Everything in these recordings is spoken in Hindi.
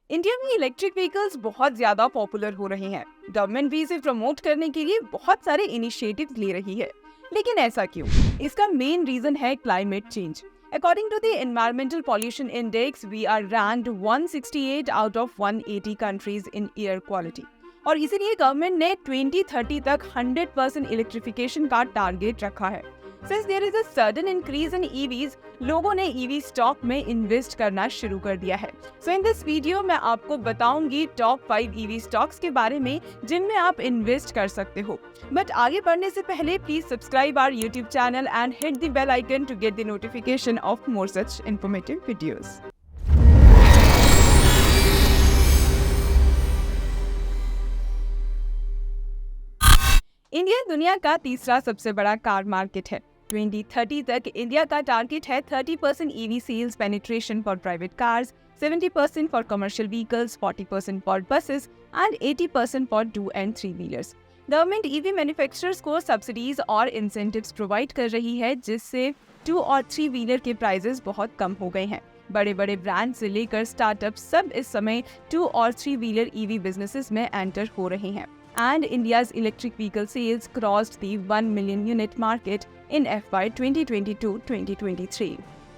इंडिया में इलेक्ट्रिक व्हीकल्स बहुत ज्यादा पॉपुलर हो रहे हैं। गवर्नमेंट भी इसे प्रमोट करने के लिए बहुत सारे इनिशिएटिव्स ले रही है। लेकिन ऐसा क्यों? इसका मेन रीजन है climate change. According to the environmental pollution index, we are ranked 168 out of 180 countries in air quality. और इसीलिए गवर्नमेंट ने 2030 तक 100% इलेक्ट्रिफिकेशन का टारगेट रखा है। Since there is a sudden increase in EVs, लोगों ने EV स्टॉक में इन्वेस्ट करना शुरू कर दिया है। So in this video मैं आपको बताऊंगी टॉप 5 EV स्टॉक्स के बारे में जिनमें आप इन्वेस्ट कर सकते हो। बट आगे बढ़ने से पहले please subscribe our YouTube channel and hit the bell icon to get the notification of more such informative videos. India दुनिया का तीसरा सबसे बड़ा कार मार्केट है। 2030 तक इंडिया का टारगेट है 30% EV sales penetration for private cars, 70% for commercial vehicles, 40% for buses and 80% for 2 and 3 wheelers. Government EV manufacturers को सब्सिडीज और इंसेंटिव्स प्रोवाइड कर रही है, जिससे 2 और 3 व्हीलर के प्राइसेस बहुत कम हो गए हैं। बड़े बड़े ब्रांड से लेकर स्टार्टअप सब इस समय 2 और 3 व्हीलर EV बिजनेसेस में एंटर हो रहे हैं। And India's electric vehicle sales crossed the 1 million unit market in FY 2022-2023.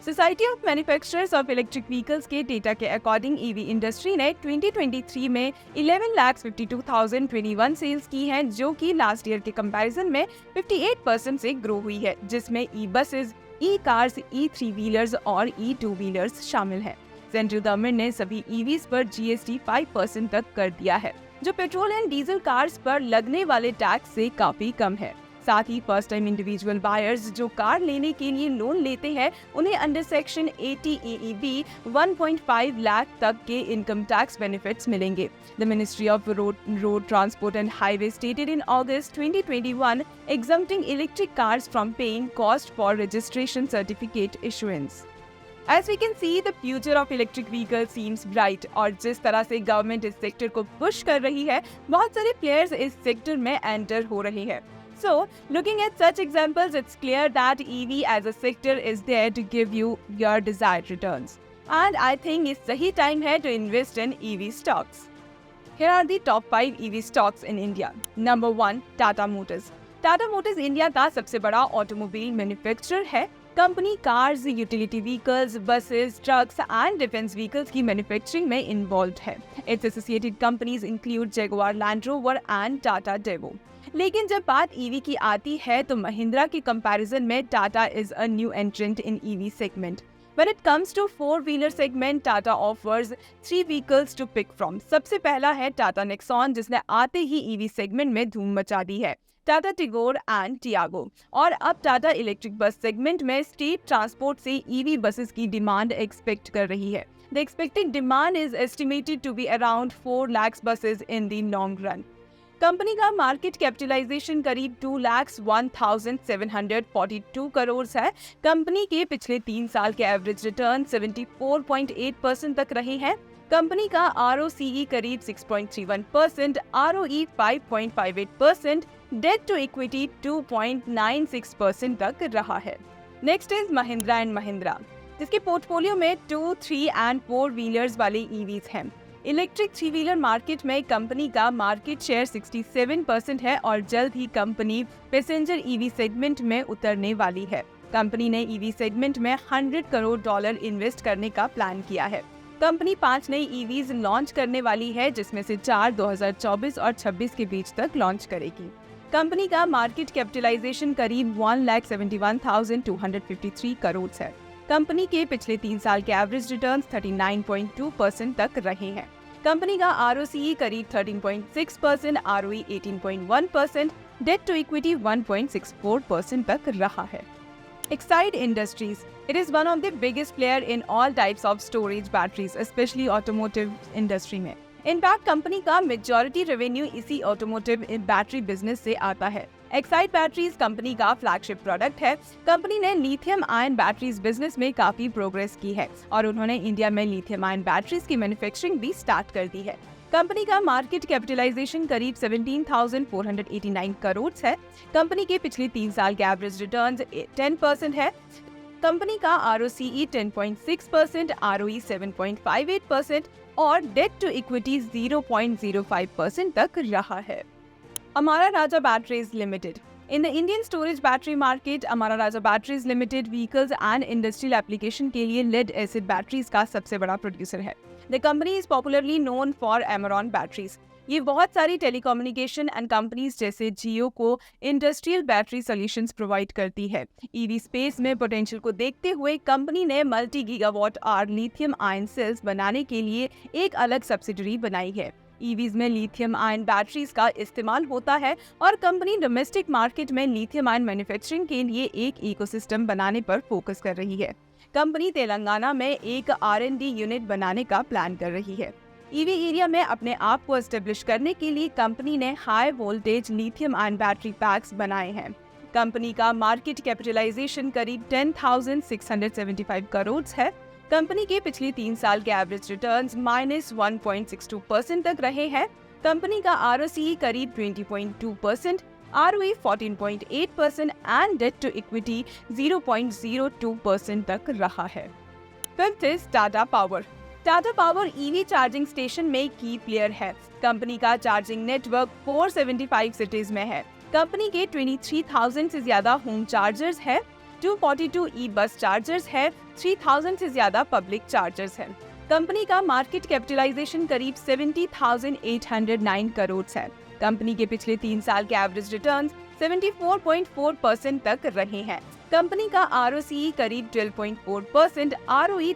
Society of Manufacturers of Electric Vehicles के डेटा के अकॉर्डिंग EV इंडस्ट्री ने 2023 में 11,52,021 सेल्स की हैं, जो कि लास्ट ईयर के कंपैरिजन में 58% से ग्रो हुई है, जिसमें ई-बसेस, ई-कार्स, ई-3 व्हीलर्स और ई-2 व्हीलर्स शामिल हैं। सेंट्रल गवर्नमेंट ने सभी EVs पर GST 5% तक कर दिया है, जो पेट्रोल एंड डीजल कार्स पर लगने वाले टैक्स से काफी कम है। साथ ही फर्स्ट टाइम इंडिविजुअल बायर्स जो कार लेने के लिए लोन लेते हैं, उन्हें अंडर सेक्शन 80 AEB 1.5 लाख तक के इनकम टैक्स बेनिफिट्स मिलेंगे। The ministry of road transport and highway stated in August 2021 exempting electric cars from paying cost for registration certificate issuance. As we can see, the future of electric vehicles seems bright। और जिस तरह से गवर्नमेंट इस सेक्टर को पुश कर रही है, बहुत सारे प्लेयर्स इस सेक्टर में एंटर हो रहे हैं। So, looking at such examples, it's clear that EV as a sector is there to give you your desired returns. And I think it's सही time है to invest in EV stocks. Here are the top 5 EV stocks in India. Number 1, Tata Motors. Tata Motors India का सबसे बड़ा ऑटोमोबाइल मैन्युफैक्चरर है। Company cars, utility vehicles, buses, trucks and defence vehicles की मैन्युफैक्चरिंग में इन्वॉल्व है। It's associated companies include Jaguar land rover and Tata Daewoo. लेकिन जब बात EV की आती है तो महिंद्रा के कंपैरिजन में Tata is a new एंट्रेंट in EV segment. When it comes to 4-wheeler segment, Tata offers 3 vehicles to pick from. सबसे पहला है टाटा नेक्सॉन, जिसने आते ही EV सेगमेंट में धूम मचा दी है। टाटा टिगोर एंड टियागो। और अब टाटा इलेक्ट्रिक बस सेगमेंट में स्टेट ट्रांसपोर्ट से EV बसेस की डिमांड एक्सपेक्ट कर रही है। The expected demand is estimated to be around 4 lakh buses in the long run. Company का मार्केट कैपिटलाइजेशन करीब 2,01,742 करोड़ है। कंपनी के पिछले 3 साल के एवरेज रिटर्न 74.8% तक रहे हैं। कंपनी का ROCE करीब 6.31%, ROE 5.58%, डेट टू इक्विटी 2.96% तक रहा है। Next is Mahindra and Mahindra, जिसके पोर्टफोलियो में 2, 3 एंड 4 व्हीलर्स वाले EVs हैं। इलेक्ट्रिक 3 व्हीलर मार्केट में कंपनी का मार्केट शेयर 67% है और जल्द ही कंपनी पैसेंजर EV सेगमेंट में उतरने वाली है। कंपनी ने EV सेगमेंट में $100 करोड़ इन्वेस्ट करने का प्लान किया है। कंपनी 5 नई EVs लॉन्च करने वाली है, जिसमें से 4 2024 और 26 के बीच तक लॉन्च करेगी। कंपनी का मार्केट कैपिटलाइजेशन करीब 1,71,253 करोड़ है। कंपनी के पिछले 3 साल के एवरेज रिटर्न्स 39.2% तक रहे हैं। कंपनी का ROCE करीब 13.6%, ROE 18.1%, डेट टू इक्विटी 1.64% तक रहा है। Exide Industries. It is one of the biggest player in all types of storage batteries, especially automotive industry में। इनफैक्ट कंपनी का मेजॉरिटी रेवेन्यू इसी ऑटोमोटिव बैटरी बिजनेस से आता है। एक्साइड बैटरीज कंपनी का फ्लैगशिप प्रोडक्ट है। कंपनी ने लिथियम आयन बैटरीज बिजनेस में काफी प्रोग्रेस की है और उन्होंने इंडिया में लिथियम आयन बैटरीज की मैन्युफैक्चरिंग भी स्टार्ट कर दी है। कंपनी का मार्केट कैपिटलाइजेशन करीब 17,489 करोड़ है। कंपनी के पिछले 3 साल के एवरेज रिटर्न्स 10% है। कंपनी का ROCE 10.6%, ROE 7.58% और डेट टू इक्विटी 0.05% तक रहा है। Amara Raja batteries limited. In the Indian storage battery market, Amara Raja batteries limited vehicles and industrial application के लिए लेड एसिड बैटरीज का सबसे बड़ा प्रोड्यूसर है। The company is popularly known for Amaron batteries. ये बहुत सारी टेलीकम्युनिकेशन एंड कंपनीज जैसे जियो को इंडस्ट्रियल बैटरी सॉल्यूशंस प्रोवाइड करती है। ईवी स्पेस में पोटेंशियल को देखते हुए कंपनी ने multi gigawatt hour lithium ion cells बनाने के लिए एक अलग सब्सिडरी बनाई है। ईवीज में लिथियम आयन बैटरीज का इस्तेमाल होता है और कंपनी डोमेस्टिक मार्केट में लिथियम आयन मैन्युफैक्चरिंग के लिए एक इकोसिस्टम बनाने पर फोकस कर रही है। कंपनी तेलंगाना में एक R&D यूनिट बनाने का प्लान कर रही है। ईवी एरिया में अपने आप को एस्टेब्लिश करने के लिए कंपनी ने high voltage lithium ion battery PACS बनाए हैं। कंपनी का मार्केट कैपिटलाइजेशन करीब 10,675 करोड़ है। कंपनी के पिछले 3 साल के एवरेज रिटर्न्स -1.62% तक रहे हैं। कंपनी का ROCE करीब 20.2%, ROE 14.8% and debt to equity 0.02% तक रहा है। Fifth is Tata power. Tata power EV charging station में की प्लेयर है। कंपनी का चार्जिंग नेटवर्क 475 सिटीज में है। कंपनी के 23,000 से ज्यादा होम चार्जर्स है, 242 ई बस चार्जर्स है, 3,000 से ज्यादा पब्लिक चार्जर्स हैं। कंपनी का मार्केट कैपिटलाइजेशन करीब 70,809 करोड़ है। कंपनी के पिछले 3 साल के एवरेज रिटर्न्स 74.4% तक रहे हैं। कंपनी का ROCE करीब 12.4%, ROE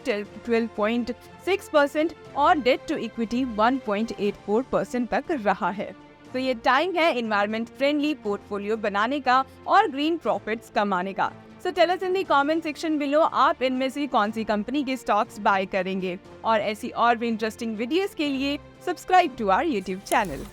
12.6% और डेट टू इक्विटी 1.84% तक रहा है। तो ये टाइम है एनवायरमेंट फ्रेंडली पोर्टफोलियो बनाने का और ग्रीन प्रॉफिट्स कमाने का। So tell us in the comment section below आप इनमें से कौन सी कंपनी के स्टॉक्स बाय करेंगे और ऐसी और भी इंटरेस्टिंग वीडियोस के लिए subscribe to our YouTube channel.